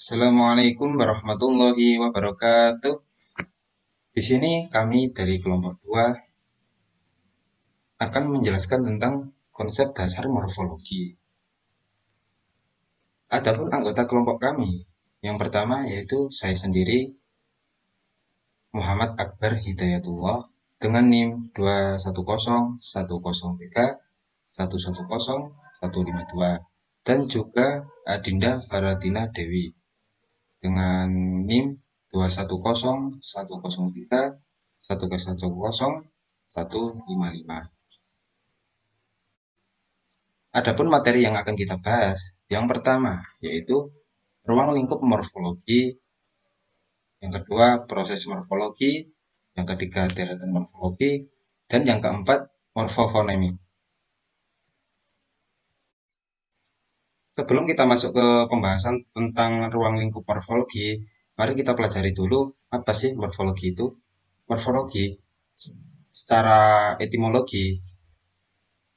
Assalamualaikum warahmatullahi wabarakatuh. Di sini kami dari kelompok 2 akan menjelaskan tentang konsep dasar morfologi. Adapun anggota kelompok kami, yang pertama yaitu saya sendiri, Muhammad Akbar Hidayatullah, dengan NIM 21013110152, dan juga Adinda Faratina Dewi dengan NIM 2101311015155. Adapun materi yang akan kita bahas, yang pertama yaitu ruang lingkup morfologi, yang kedua proses morfologi, yang ketiga deretan morfologi, dan yang keempat morfofonemi. Sebelum kita masuk ke pembahasan tentang ruang lingkup morfologi, mari kita pelajari dulu apa sih morfologi itu. Morfologi secara etimologi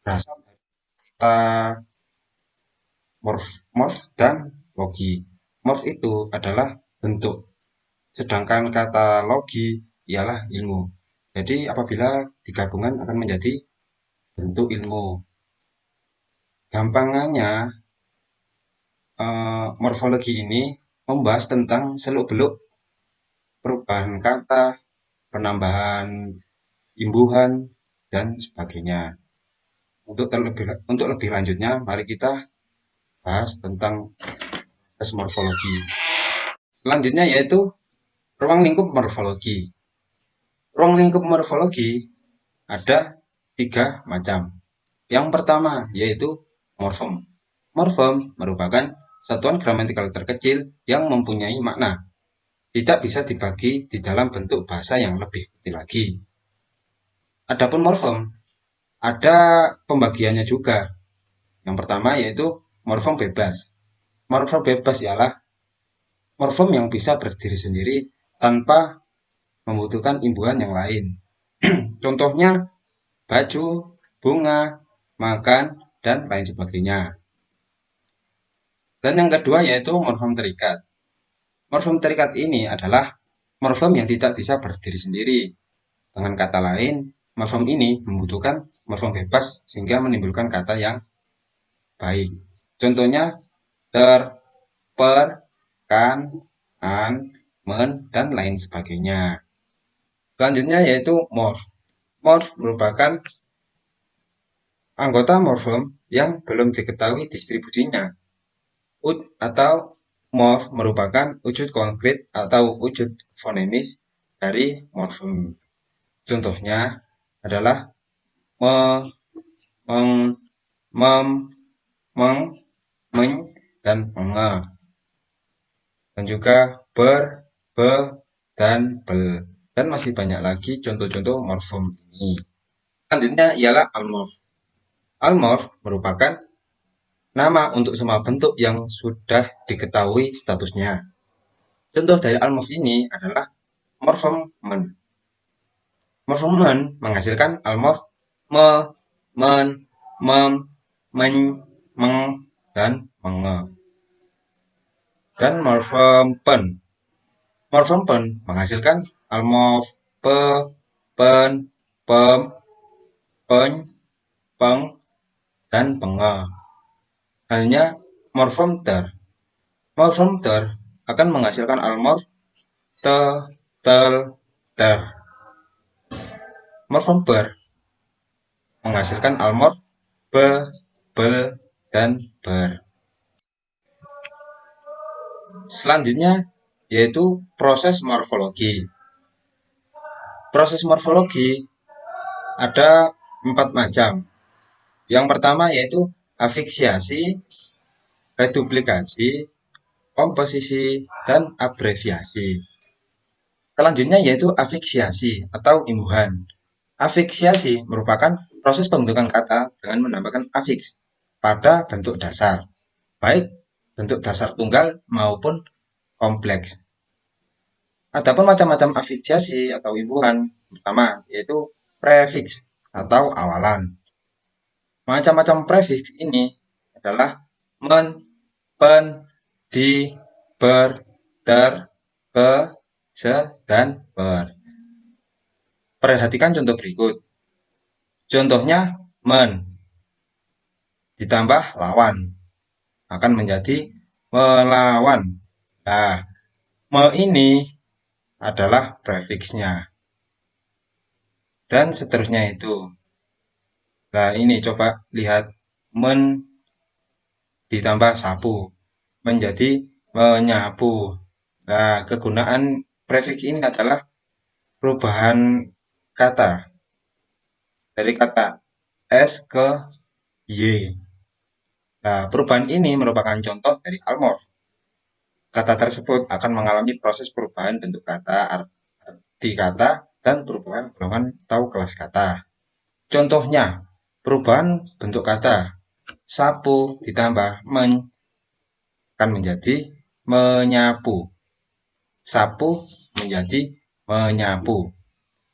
berasal dari kata morf dan logi. Morf itu adalah bentuk, sedangkan kata logi ialah ilmu. Jadi apabila digabungkan akan menjadi bentuk ilmu. Gampangannya, morfologi ini membahas tentang seluk-beluk perubahan kata, penambahan imbuhan, dan sebagainya. Untuk lebih lanjutnya, mari kita bahas tentang tes morfologi. Selanjutnya yaitu ruang lingkup morfologi. Ruang lingkup morfologi ada 3 macam. Yang pertama yaitu morfem. Morfem merupakan satuan gramatikal terkecil yang mempunyai makna. Tidak bisa dibagi di dalam bentuk bahasa yang lebih kecil lagi. Adapun morfem, ada pembagiannya juga. Yang pertama yaitu morfem bebas. Morfem bebas ialah morfem yang bisa berdiri sendiri tanpa membutuhkan imbuhan yang lain. Contohnya baju, bunga, makan, dan lain sebagainya. Dan yang kedua yaitu morfem terikat. Morfem terikat ini adalah morfem yang tidak bisa berdiri sendiri. Dengan kata lain, morfem ini membutuhkan morfem bebas sehingga menimbulkan kata yang baik. Contohnya ter, per, kan, an, men, dan lain sebagainya. Selanjutnya yaitu morf. Morf merupakan anggota morfem yang belum diketahui distribusinya. Atau morf merupakan wujud konkret atau wujud fonemis dari morfem. Contohnya adalah me, meng, mem, meng, men, dan menge. Dan juga ber, be, dan bel. Dan masih banyak lagi contoh-contoh morfem ini. Selanjutnya ialah almorf. Almorf merupakan nama untuk semua bentuk yang sudah diketahui statusnya. Contoh dari almorf ini adalah morfem men. Morfem men menghasilkan almorf me, men, mem, men, meng, dan menge. Dan morfem pen. Morfem pen menghasilkan almorf pe, pen, pem, pen, peng, dan penge. Halnya morfem ter. Morfem ter akan menghasilkan almorf te, tel, ter. Morfem ber menghasilkan almorf be, bel, dan ber. Selanjutnya yaitu proses morfologi. Proses morfologi ada 4 macam. Yang pertama yaitu afiksiasi, reduplikasi, komposisi, dan abreviasi. Selanjutnya yaitu afiksiasi atau imbuhan. Afiksiasi merupakan proses pembentukan kata dengan menambahkan afiks pada bentuk dasar, baik bentuk dasar tunggal maupun kompleks. Adapun macam-macam afiksiasi atau imbuhan pertama yaitu prefiks atau awalan. Macam-macam prefiks ini adalah men, pen, di, ber, ter, ke, se, dan ber. Perhatikan contoh berikut. Contohnya men ditambah lawan akan menjadi melawan. Nah, me ini adalah prefiksnya. Dan seterusnya itu. Nah, ini coba lihat men ditambah sapu menjadi menyapu. Nah, kegunaan prefiks ini adalah perubahan kata dari kata S ke Y. Nah, perubahan ini merupakan contoh dari almorf. Kata tersebut akan mengalami proses perubahan bentuk kata, arti kata, dan perubahan golongan atau kelas kata. Contohnya, perubahan bentuk kata sapu ditambah men akan menjadi menyapu. Sapu menjadi menyapu.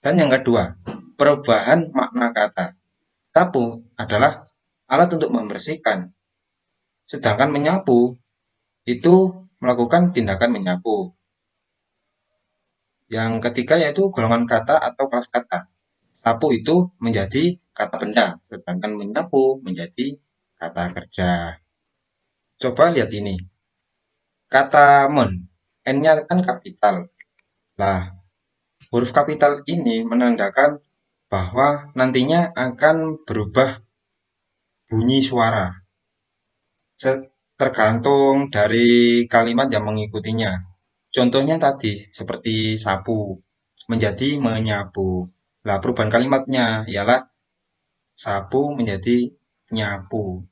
Dan yang kedua, perubahan makna kata. Sapu adalah alat untuk membersihkan. Sedangkan menyapu itu melakukan tindakan menyapu. Yang ketiga yaitu golongan kata atau kelas kata. Sapu itu menjadi kata benda, sedangkan menyapu menjadi kata kerja. Coba lihat ini. Kata men, N-nya kan kapital. Nah, huruf kapital ini menandakan bahwa nantinya akan berubah bunyi suara. Tergantung dari kalimat yang mengikutinya. Contohnya tadi, seperti sapu, menjadi menyapu. Nah, perubahan kalimatnya ialah sapu menjadi nyapu.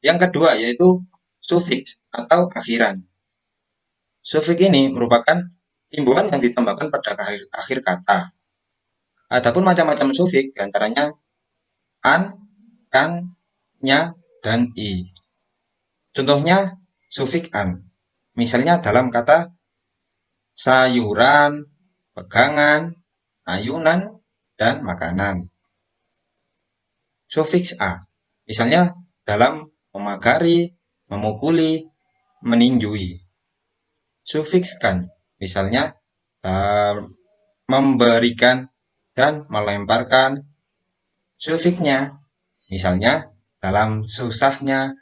Yang kedua yaitu sufiks atau akhiran. Sufiks ini merupakan imbuhan yang ditambahkan pada akhir kata. Adapun macam-macam sufiks diantaranya an, kan, nya, dan i. Contohnya sufiks an. Misalnya dalam kata sayuran, pegangan, ayunan, dan makanan. Sufiks a. Misalnya dalam memagari, memukuli, meninjui. Sufiks kan. Misalnya memberikan dan melemparkan. Sufiksnya misalnya dalam susahnya,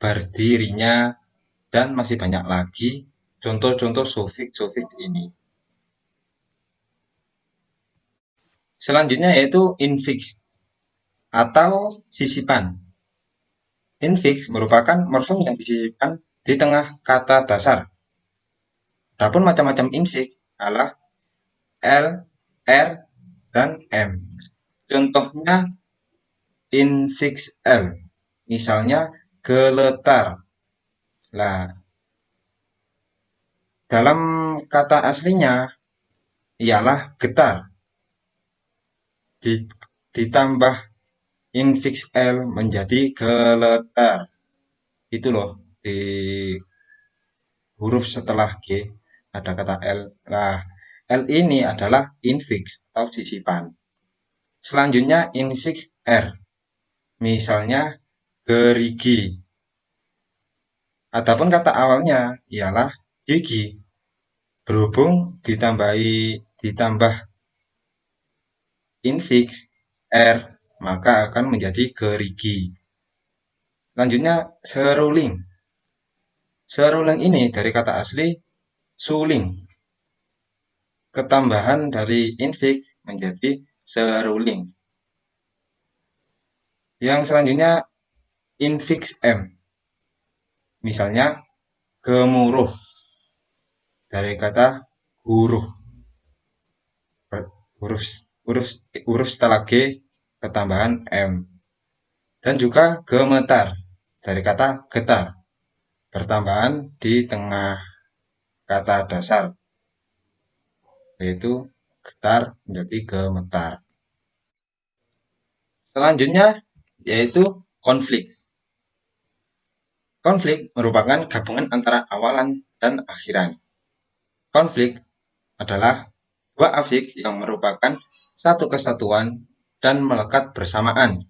berdirinya, dan masih banyak lagi contoh-contoh sufiks-sufiks ini. Selanjutnya yaitu infiks atau sisipan. Infiks merupakan morfem yang disisipkan di tengah kata dasar. Adapun macam-macam infiks adalah L, R, dan M. Contohnya infiks L, misalnya geletar. Nah, dalam kata aslinya ialah getar. Ditambah infiks L menjadi geletar. Itu loh, di huruf setelah G ada kata L. Nah, L ini adalah infiks atau sisipan. Selanjutnya infiks R. Misalnya gerigi. Adapun kata awalnya ialah gigi. Berhubung ditambah infiks R, maka akan menjadi gerigi. Selanjutnya seruling. Seruling ini dari kata asli suling. Ketambahan dari infiks menjadi seruling. Yang selanjutnya infiks M. Misalnya gemuruh dari kata huruf. Huruf setelah G ketambahan M. Dan juga gemetar dari kata getar. Pertambahan di tengah kata dasar. Yaitu getar menjadi gemetar. Selanjutnya yaitu konflik. Konflik merupakan gabungan antara awalan dan akhiran. Konflik adalah dua afiks yang merupakan satu kesatuan dan melekat bersamaan.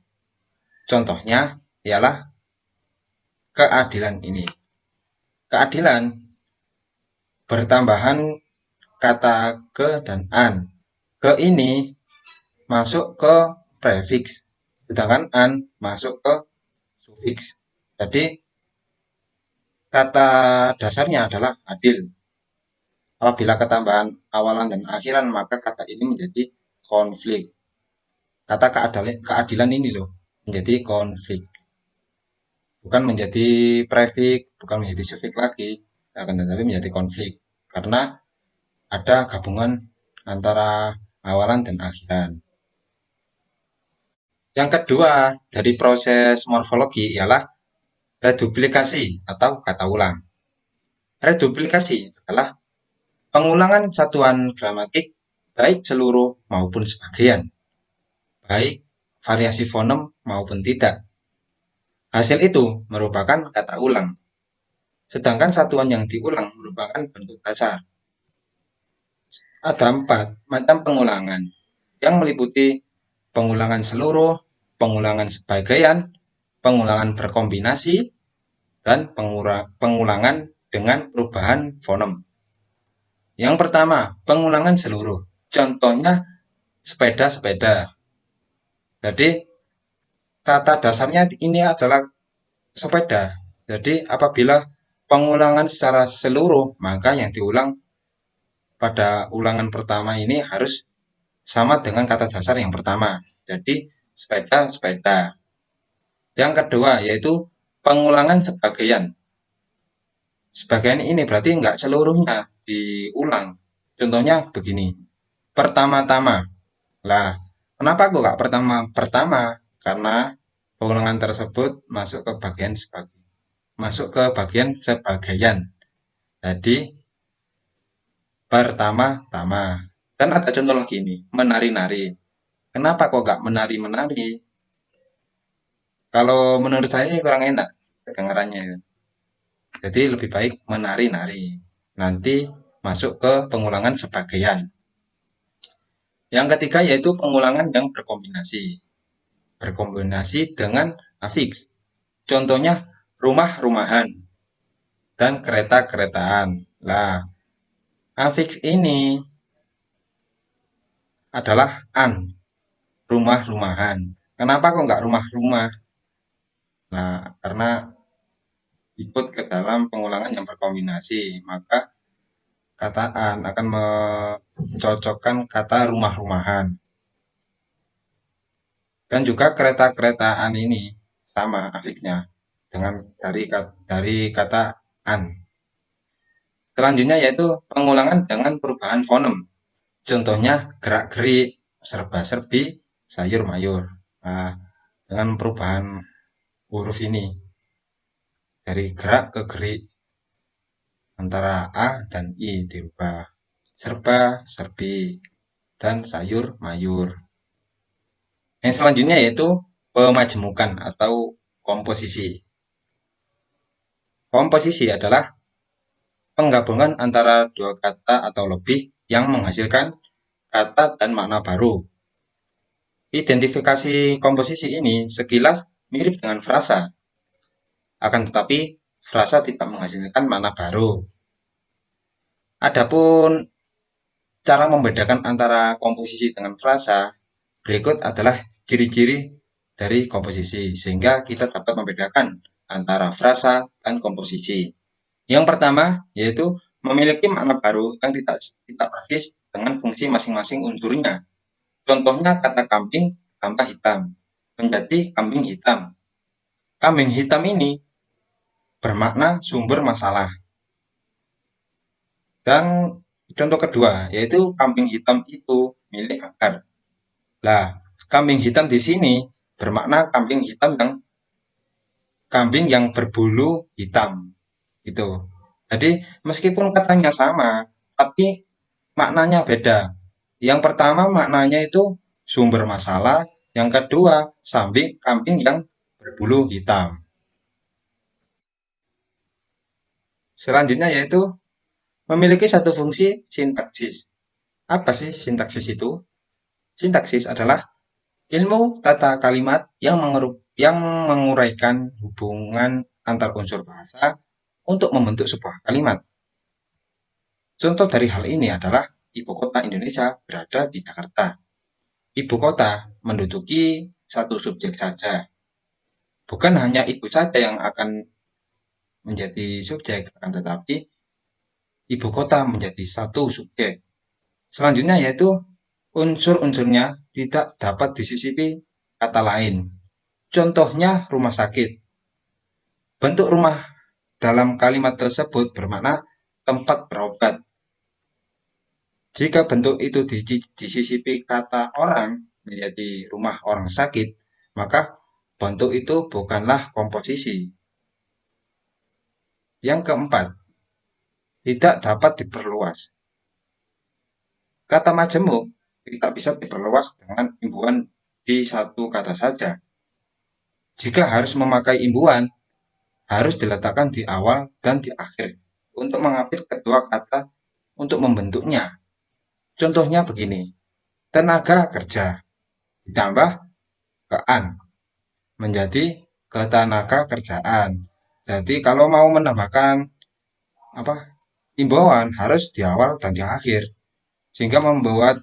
Contohnya ialah keadilan ini. keadilan, bertambahan kata ke dan an. Ke ini masuk ke prefix, sedangkan an masuk ke sufiks. Jadi kata dasarnya adalah adil. Apabila ketambahan awalan dan akhiran, maka kata ini menjadi konflik. Kata keadilan ini loh, menjadi konflik. Bukan menjadi prefix, bukan menjadi sufiks lagi, akan tetapi menjadi konflik. Karena ada gabungan antara awalan dan akhiran. Yang kedua dari proses morfologi ialah reduplikasi atau kata ulang. Reduplikasi adalah pengulangan satuan gramatik baik seluruh maupun sebagian, baik variasi fonem maupun tidak. Hasil itu merupakan kata ulang, sedangkan satuan yang diulang merupakan bentuk dasar. Ada 4 macam pengulangan yang meliputi pengulangan seluruh, pengulangan sebagian, pengulangan berkombinasi, dan pengulangan dengan perubahan fonem. Yang pertama, pengulangan seluruh. Contohnya sepeda-sepeda. Jadi kata dasarnya ini adalah sepeda. Jadi apabila pengulangan secara seluruh, maka yang diulang pada ulangan pertama ini harus sama dengan kata dasar yang pertama. Jadi sepeda-sepeda. Yang kedua yaitu pengulangan sebagian. Sebagian ini berarti enggak seluruhnya diulang. Contohnya begini. Pertama-tama. Lah, kenapa kok enggak pertama-pertama? Karena pengulangan tersebut masuk ke bagian sebagian. Jadi pertama-tama. Dan ada contoh lagi ini, menari-nari. Kenapa kok enggak menari-menari? Kalau menurut saya kurang enak kedengarannya. Jadi lebih baik menari-nari. Nanti masuk ke pengulangan sebagian. Yang ketiga yaitu pengulangan yang berkombinasi. Berkombinasi dengan afiks. Contohnya rumah-rumahan dan kereta-keretaan. Lah, afiks ini adalah an, rumah-rumahan. Kenapa kok nggak rumah-rumah? Nah, karena ikut ke dalam pengulangan yang berkombinasi, maka kata an akan mencocokkan kata rumah-rumahan. Dan juga kereta-keretaan ini sama afiksnya dengan dari kata an. Selanjutnya yaitu pengulangan dengan perubahan fonem. Contohnya gerak-gerik, serba-serbi, sayur-mayur. Nah, dengan perubahan huruf ini dari gerak ke gerik antara a dan i dirubah. Serba, serbi, dan sayur-mayur. Yang selanjutnya yaitu pemajemukan atau komposisi. Komposisi adalah penggabungan antara dua kata atau lebih yang menghasilkan kata dan makna baru. Identifikasi komposisi ini sekilas mirip dengan frasa, akan tetapi frasa tidak menghasilkan makna baru. Adapun cara membedakan antara komposisi dengan frasa, berikut adalah ciri-ciri dari komposisi, sehingga kita dapat membedakan antara frasa dan komposisi. Yang pertama, yaitu memiliki makna baru yang tidak persis dengan fungsi masing-masing unsurnya. Contohnya kata kambing tambah hitam, menjadi kambing hitam. Kambing hitam ini bermakna sumber masalah. Dan contoh kedua, yaitu kambing hitam itu milik Akar. Lah, kambing hitam di sini bermakna kambing yang berbulu hitam. Gitu. Jadi, meskipun katanya sama, tapi maknanya beda. Yang pertama maknanya itu sumber masalah, yang kedua kambing yang berbulu hitam. Selanjutnya yaitu memiliki satu fungsi sintaksis. Apa sih sintaksis itu? Sintaksis adalah ilmu tata kalimat yang menguraikan hubungan antar unsur bahasa untuk membentuk sebuah kalimat. Contoh dari hal ini adalah ibu kota Indonesia berada di Jakarta. Ibu kota menduduki satu subjek saja. Bukan hanya ibu saja yang akan menjadi subjek, akan tetapi ibu kota menjadi satu subjek. Selanjutnya yaitu unsur-unsurnya tidak dapat disisipi kata lain. Contohnya rumah sakit. Bentuk rumah dalam kalimat tersebut bermakna tempat berobat. Jika bentuk itu disisipi kata orang menjadi rumah orang sakit, maka bentuk itu bukanlah komposisi. Yang keempat, tidak dapat diperluas. Kata majemuk tidak bisa diperluas dengan imbuhan di satu kata saja. Jika harus memakai imbuhan, harus diletakkan di awal dan di akhir untuk mengapit kedua kata untuk membentuknya. Contohnya begini, tenaga kerja ditambah kean menjadi ketenaga kerjaan. Jadi kalau mau menambahkan imbauan harus di awal dan di akhir sehingga membuat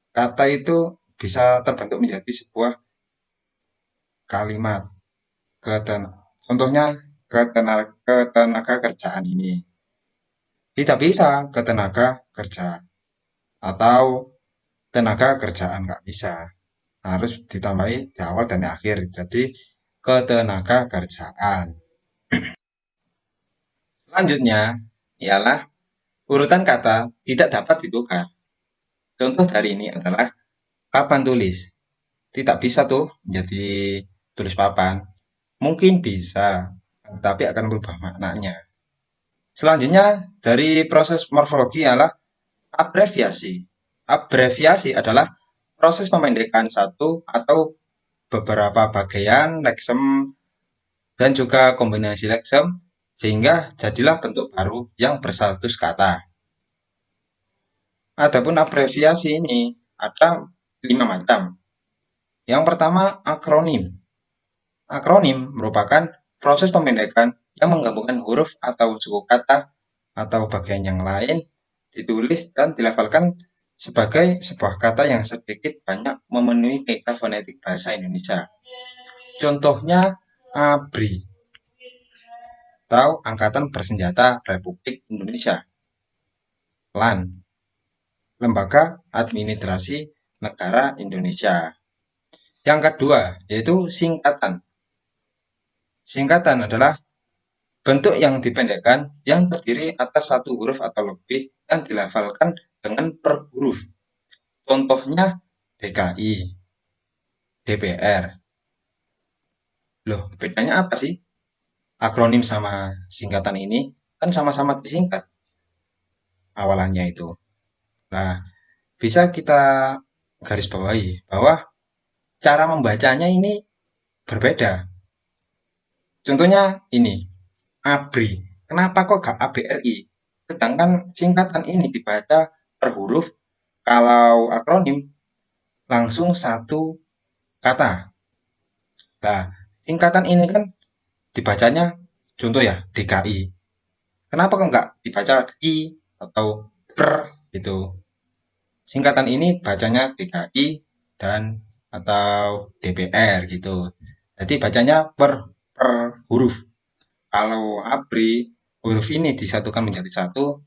kata itu bisa terbentuk menjadi sebuah kalimat. Contohnya ketenaga kerjaan ini tidak bisa ketenaga kerja atau tenaga kerjaan nggak bisa, harus ditambahi di awal dan di akhir jadi ketenaga kerjaan. Selanjutnya ialah urutan kata tidak dapat ditukar. Contoh dari ini adalah papan tulis. Tidak bisa tuh menjadi tulis papan. Mungkin bisa, tapi akan berubah maknanya. Selanjutnya dari proses morfologi ialah abreviasi. Abreviasi adalah proses pemendekan satu atau beberapa bagian leksem dan juga kombinasi leksem sehingga jadilah bentuk baru yang berstatus kata. Adapun abreviasi ini ada 5 macam. Yang pertama akronim. Akronim merupakan proses pemendekan yang menggabungkan huruf atau suku kata atau bagian yang lain ditulis dan dilafalkan sebagai sebuah kata yang sedikit banyak memenuhi kaidah fonetik bahasa Indonesia. Contohnya ABRI atau Angkatan Bersenjata Republik Indonesia. LAN, Lembaga Administrasi Negara Indonesia. Yang kedua yaitu singkatan. Singkatan adalah bentuk yang dipendekkan yang terdiri atas satu huruf atau lebih yang dilafalkan dengan per huruf. Contohnya DKI, DPR. Loh, bedanya apa sih? Akronim sama singkatan ini kan sama-sama disingkat awalannya itu. Nah, bisa kita garis bawahi bahwa cara membacanya ini berbeda. Contohnya ini, ABRI. Kenapa kok gak ABRI? Sedangkan singkatan ini dibaca per huruf, kalau akronim langsung satu kata. Nah, singkatan ini kan dibacanya contoh ya DKI. Kenapa kok nggak dibaca I atau per gitu? Singkatan ini bacanya DKI dan atau DPR gitu. Jadi bacanya per huruf. Kalau ABRI huruf ini disatukan menjadi satu,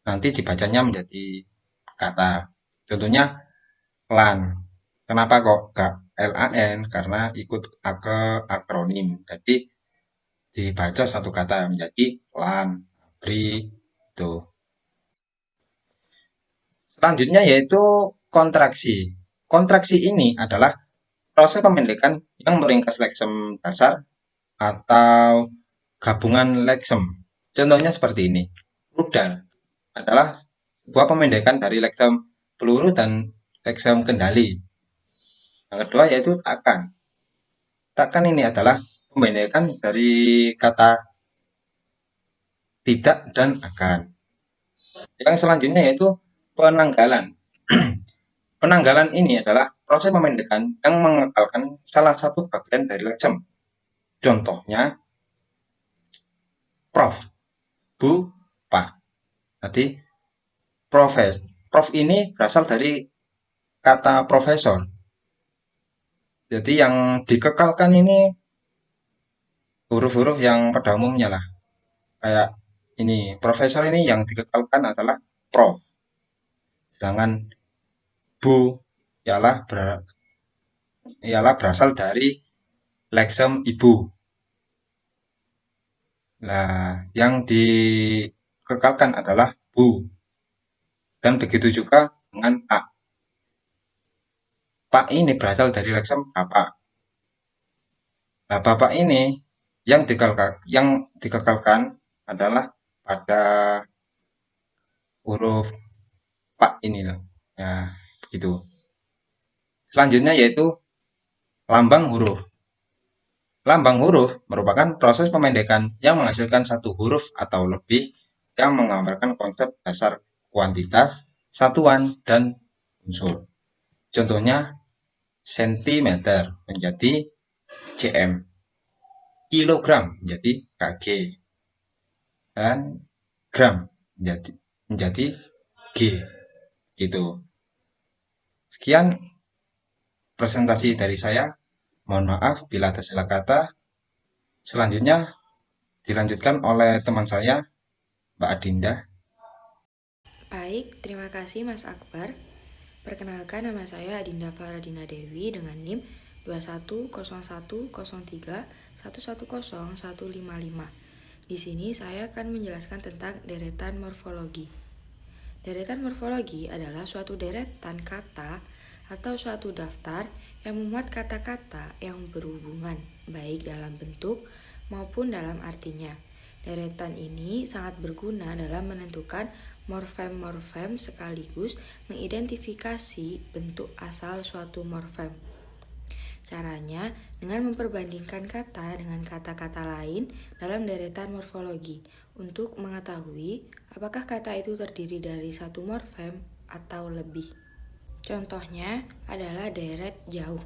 nanti dibacanya menjadi kata. Contohnya LAN. Kenapa kok gak LAN? Karena ikut ke akronim. Jadi dibaca satu kata menjadi LAN, ABRI, itu. Selanjutnya yaitu kontraksi. Kontraksi ini adalah proses pemendekan yang meringkas leksem dasar atau gabungan leksem. Contohnya seperti ini. Rudal adalah sebuah pemendekan dari leksem peluru dan leksem kendali. Yang kedua yaitu takkan. Takkan ini adalah pemendekan dari kata tidak dan akan. Yang selanjutnya yaitu penanggalan. Penanggalan ini adalah proses pemendekan yang mengekalkan salah satu bagian dari leksem. Contohnya, prof, bu, pak. Jadi prof ini berasal dari kata profesor. Jadi yang dikekalkan ini huruf-huruf yang pada umumnya lah. Kayak ini, profesor ini yang dikekalkan adalah prof. Sedangkan bu ialah berasal dari leksem ibu. Nah, yang dikekalkan adalah bu. Dan begitu juga dengan pak. Pak ini berasal dari leksem bapak. Nah, bapak ini yang dikekalkan adalah pada huruf pak ini loh. Nah, begitu. Selanjutnya yaitu lambang huruf. Lambang huruf merupakan proses pemendekan yang menghasilkan satu huruf atau lebih yang menggambarkan konsep dasar kuantitas, satuan, dan unsur. Contohnya, sentimeter menjadi cm, kilogram menjadi kg, dan gram menjadi g. Gitu. Sekian presentasi dari saya. Mohon maaf bila ada salah kata. Selanjutnya dilanjutkan oleh teman saya, Mbak Adinda. Baik, terima kasih Mas Akbar. Perkenalkan, nama saya Adinda Faradina Dewi dengan NIM 210103110115. Di sini saya akan menjelaskan tentang deretan morfologi. Deretan morfologi adalah suatu deretan kata atau suatu daftar yang memuat kata-kata yang berhubungan, baik dalam bentuk maupun dalam artinya. Deretan ini sangat berguna dalam menentukan morfem-morfem sekaligus mengidentifikasi bentuk asal suatu morfem. Caranya dengan memperbandingkan kata dengan kata-kata lain dalam deretan morfologi untuk mengetahui apakah kata itu terdiri dari satu morfem atau lebih. Contohnya adalah deret jauh.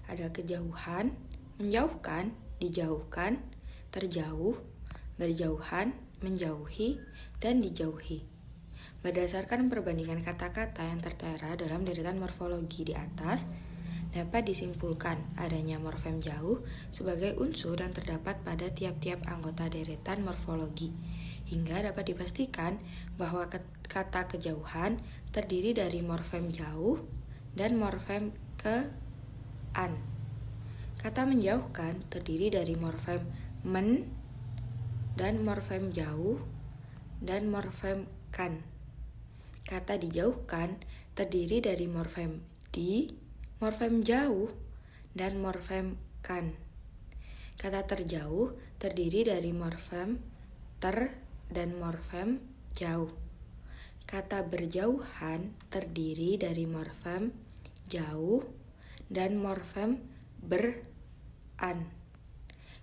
Ada kejauhan, menjauhkan, dijauhkan, terjauh, berjauhan, menjauhi, dan dijauhi. Berdasarkan perbandingan kata-kata yang tertera dalam deretan morfologi di atas, dapat disimpulkan adanya morfem jauh sebagai unsur yang terdapat pada tiap-tiap anggota deretan morfologi, hingga dapat dipastikan bahwa kata kejauhan terdiri dari morfem jauh dan morfem ke-an. Kata menjauhkan terdiri dari morfem men dan morfem jauh dan morfem kan. Kata dijauhkan terdiri dari morfem di, morfem jauh, dan morfem kan. Kata terjauh terdiri dari morfem ter dan morfem jauh. Kata berjauhan terdiri dari morfem jauh dan morfem ber-an.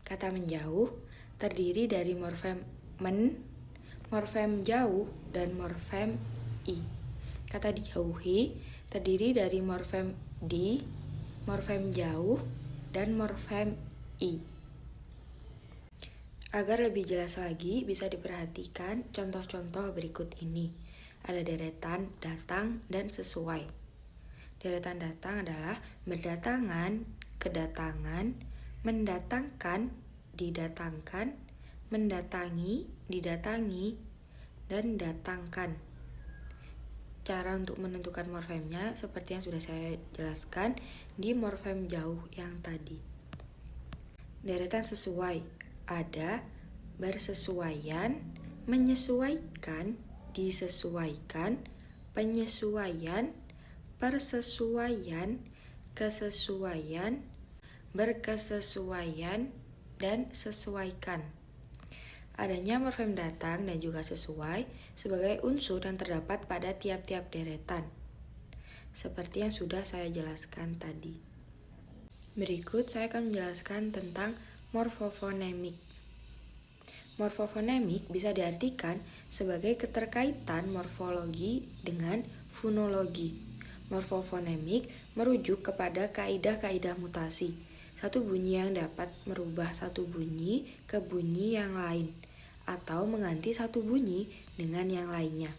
Kata menjauh terdiri dari morfem men, morfem jauh, dan morfem i. Kata dijauhi terdiri dari morfem di, morfem jauh, dan morfem i. Agar lebih jelas lagi, bisa diperhatikan contoh-contoh berikut ini. Ada deretan, datang, dan sesuai. Deretan datang adalah berdatangan, kedatangan, mendatangkan, didatangkan, mendatangi, didatangi, dan datangkan. Cara untuk menentukan morfemnya seperti yang sudah saya jelaskan di morfem jauh yang tadi. Deretan sesuai ada bersesuaian, menyesuaikan, disesuaikan, penyesuaian, persesuaian, kesesuaian, berkesesuaian, dan sesuaikan. Adanya morfem datang dan juga sesuai sebagai unsur yang terdapat pada tiap-tiap deretan, seperti yang sudah saya jelaskan tadi. Berikut saya akan menjelaskan tentang morfofonemik. Morfofonemik bisa diartikan sebagai keterkaitan morfologi dengan fonologi. Morfofonemik merujuk kepada kaidah-kaidah mutasi, satu bunyi yang dapat merubah satu bunyi ke bunyi yang lain, atau mengganti satu bunyi dengan yang lainnya.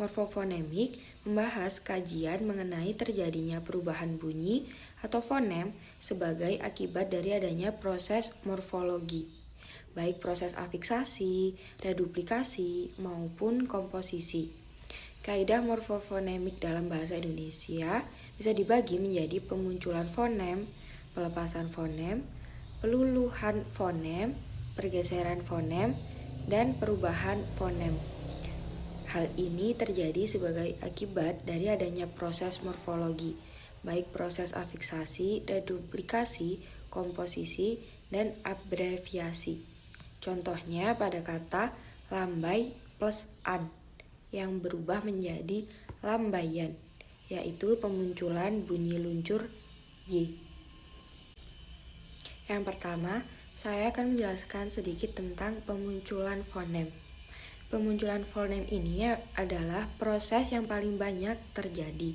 Morfofonemik membahas kajian mengenai terjadinya perubahan bunyi atau fonem sebagai akibat dari adanya proses morfologi, baik proses afiksasi, reduplikasi, maupun komposisi. Kaidah morfofonemik dalam bahasa Indonesia bisa dibagi menjadi pemunculan fonem, pelepasan fonem, peluluhan fonem, pergeseran fonem, dan perubahan fonem. Hal ini terjadi sebagai akibat dari adanya proses morfologi, baik proses afiksasi, reduplikasi, komposisi, dan abreviasi. Contohnya pada kata lambai plus an yang berubah menjadi lambaian, yaitu pemunculan bunyi luncur Y. Yang pertama, saya akan menjelaskan sedikit tentang pemunculan fonem. Pemunculan fonem ini adalah proses yang paling banyak terjadi.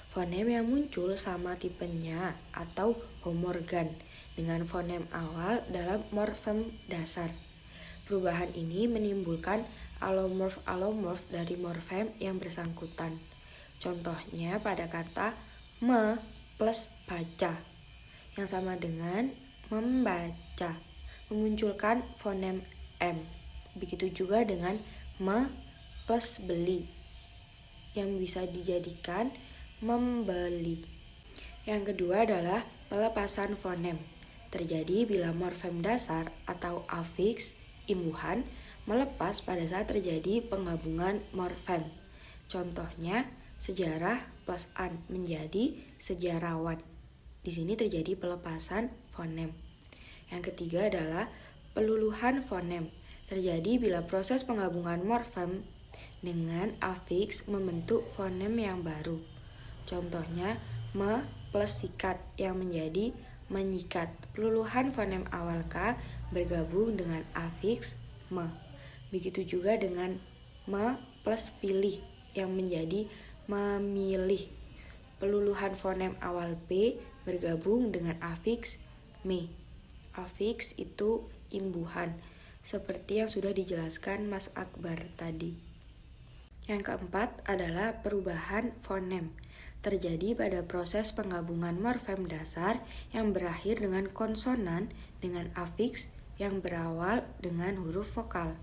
Fonem yang muncul sama tipenya atau homorgan dengan fonem awal dalam morfem dasar. Perubahan ini menimbulkan alomorf dari morfem yang bersangkutan. Contohnya pada kata me plus baca yang sama dengan membaca memunculkan fonem M. Begitu juga dengan me plus beli yang bisa dijadikan membeli. Yang kedua adalah pelepasan fonem. Terjadi bila morfem dasar atau afiks imbuhan melepas pada saat terjadi penggabungan morfem. Contohnya sejarah plus an menjadi sejarawan. Di sini terjadi pelepasan fonem. Yang ketiga adalah peluluhan fonem. Terjadi bila proses penggabungan morfem dengan afiks membentuk fonem yang baru. Contohnya me plus sikat yang menjadi menyikat. Peluluhan fonem awal K bergabung dengan afiks me. Begitu juga dengan me plus pilih yang menjadi memilih. Peluluhan fonem awal P bergabung dengan afiks me. Afiks itu imbuhan, seperti yang sudah dijelaskan Mas Akbar tadi. Yang keempat adalah perubahan fonem. Terjadi pada proses penggabungan morfem dasar yang berakhir dengan konsonan dengan afiks yang berawal dengan huruf vokal.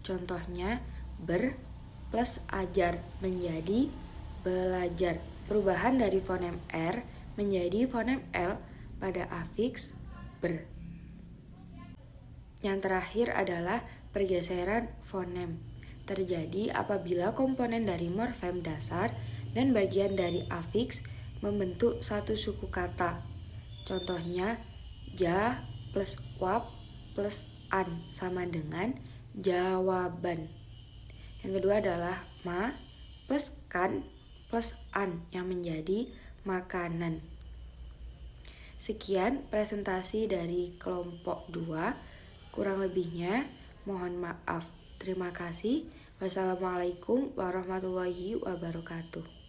Contohnya ber plus ajar menjadi belajar. Perubahan dari fonem R menjadi fonem L pada afiks ber. Yang terakhir adalah pergeseran fonem. Terjadi apabila komponen dari morfem dasar dan bagian dari afiks membentuk satu suku kata. Contohnya ja plus wab plus an sama dengan jawaban. Yang kedua adalah ma plus kan plus an yang menjadi makanan. Sekian presentasi dari kelompok 2. Kurang lebihnya mohon maaf. Terima kasih. Wassalamualaikum warahmatullahi wabarakatuh.